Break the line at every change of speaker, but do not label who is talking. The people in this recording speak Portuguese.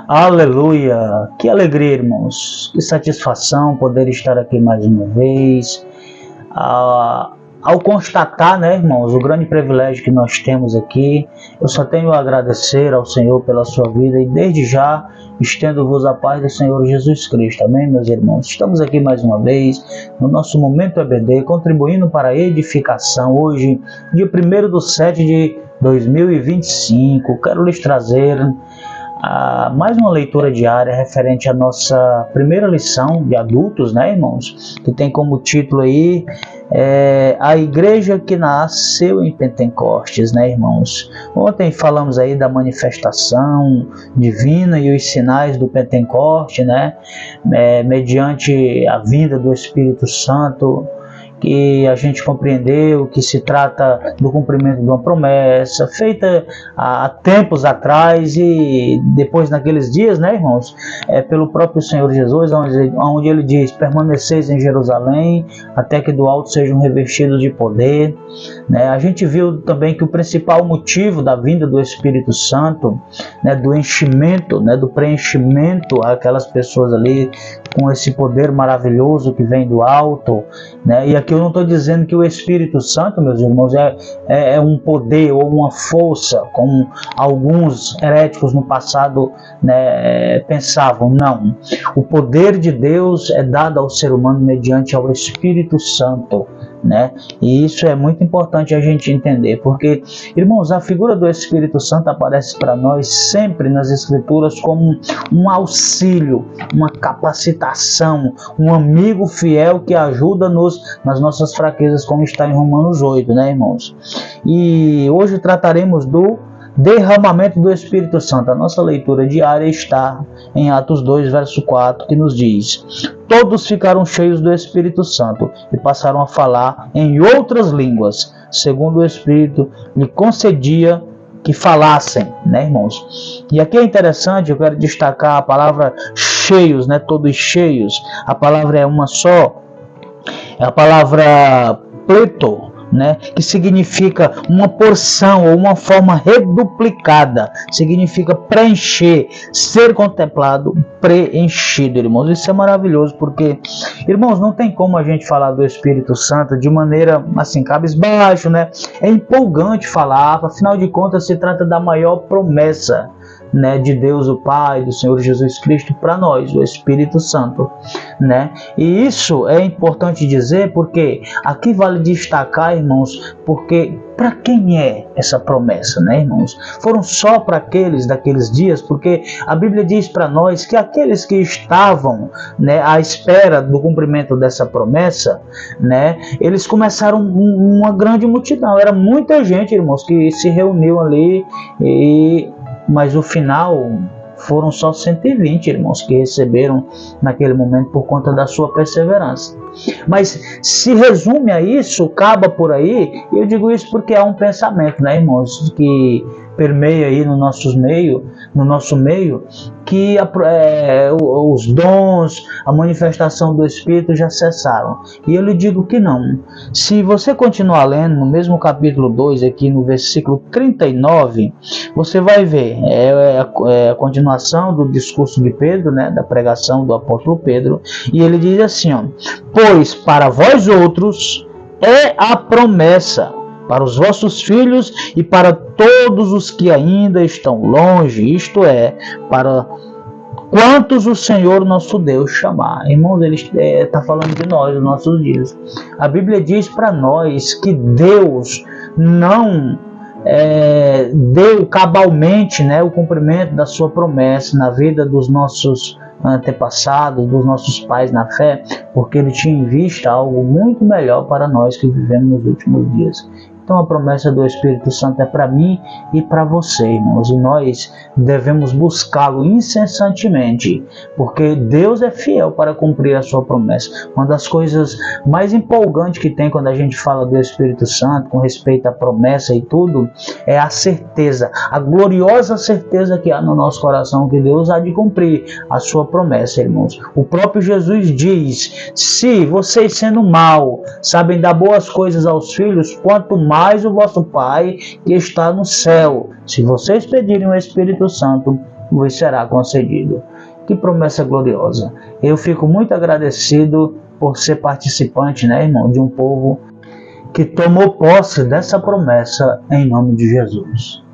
Aleluia! Que alegria, irmãos! Que satisfação poder estar aqui mais uma vez. Ao constatar, né, irmãos, o grande privilégio que nós temos aqui, eu só tenho a agradecer ao Senhor pela sua vida e desde já estendo-vos a paz do Senhor Jesus Cristo. Amém, meus irmãos? Estamos aqui mais uma vez no nosso Momento EBD, contribuindo para a edificação. Hoje, dia 1º de 2025, quero lhes trazer mais uma leitura diária referente à nossa primeira lição de adultos, né, irmãos? Que tem como título aí a igreja que nasceu em Pentecostes, né, irmãos? Ontem falamos aí da manifestação divina e os sinais do Pentecoste, né? Mediante a vinda do Espírito Santo, que a gente compreendeu que se trata do cumprimento de uma promessa feita há tempos atrás e depois naqueles dias, né, irmãos, pelo próprio Senhor Jesus, onde ele diz: permaneceis em Jerusalém até que do alto sejam revestidos de poder, né? A gente viu também que o principal motivo da vinda do Espírito Santo, né, do enchimento, né, do preenchimento aquelas pessoas ali com esse poder maravilhoso que vem do alto, né? E aqui eu não estou dizendo que o Espírito Santo, meus irmãos, é um poder ou uma força, como alguns heréticos no passado, né, pensavam. Não. O poder de Deus é dado ao ser humano mediante ao Espírito Santo, né? E isso é muito importante a gente entender, porque, irmãos, a figura do Espírito Santo aparece para nós sempre nas Escrituras como um auxílio, uma capacitação, um amigo fiel que ajuda-nos nas nossas fraquezas, como está em Romanos 8, né, irmãos? E hoje trataremos do derramamento do Espírito Santo. A nossa leitura diária está em Atos 2, verso 4, que nos diz: todos ficaram cheios do Espírito Santo e passaram a falar em outras línguas, segundo o Espírito lhe concedia que falassem, né, irmãos? E aqui é interessante, eu quero destacar a palavra cheios, né, todos cheios. A palavra é uma só, é a palavra pleto, né, que significa uma porção ou uma forma reduplicada, significa preencher, ser contemplado, preenchido, irmãos. Isso é maravilhoso, porque, irmãos, não tem como a gente falar do Espírito Santo de maneira assim, cabisbaixo, né? É empolgante falar, afinal de contas se trata da maior promessa, né, de Deus o Pai, do Senhor Jesus Cristo para nós, o Espírito Santo, né? E isso é importante dizer porque aqui vale destacar, irmãos, porque para quem é essa promessa, né, irmãos? Foram só para aqueles daqueles dias, porque a Bíblia diz para nós que aqueles que estavam, né, à espera do cumprimento dessa promessa, né, eles começaram uma grande multidão, era muita gente, irmãos, que se reuniu ali, mas o final foram só 120, irmãos, que receberam naquele momento por conta da sua perseverança. Mas se resume a isso, acaba por aí, e eu digo isso porque há um pensamento, né, irmãos, que permeia aí no nosso meio, que os dons, a manifestação do Espírito já cessaram. E eu lhe digo que não. Se você continuar lendo no mesmo capítulo 2, aqui no versículo 39, você vai ver, a continuação do discurso de Pedro, né, da pregação do apóstolo Pedro, e ele diz assim, ó: pois para vós outros é a promessa, para os vossos filhos e para todos os que ainda estão longe, isto é, para quantos o Senhor nosso Deus chamar. Irmãos, ele está falando de nós, dos nossos dias. A Bíblia diz para nós que Deus não deu cabalmente, né, o cumprimento da sua promessa na vida dos nossos antepassados, dos nossos pais na fé, porque ele tinha em vista algo muito melhor para nós que vivemos nos últimos dias. Então a promessa do Espírito Santo é para mim e para você, irmãos, e nós devemos buscá-lo incessantemente, porque Deus é fiel para cumprir a sua promessa. Uma das coisas mais empolgantes que tem quando a gente fala do Espírito Santo, com respeito à promessa e tudo, é a certeza, a gloriosa certeza que há no nosso coração que Deus há de cumprir a sua promessa, irmãos. O próprio Jesus diz: se vocês, sendo mal, sabem dar boas coisas aos filhos, quanto mais o vosso Pai que está no céu, se vocês pedirem o Espírito Santo, vos será concedido. Que promessa gloriosa! Eu fico muito agradecido por ser participante, né, irmão, de um povo que tomou posse dessa promessa em nome de Jesus.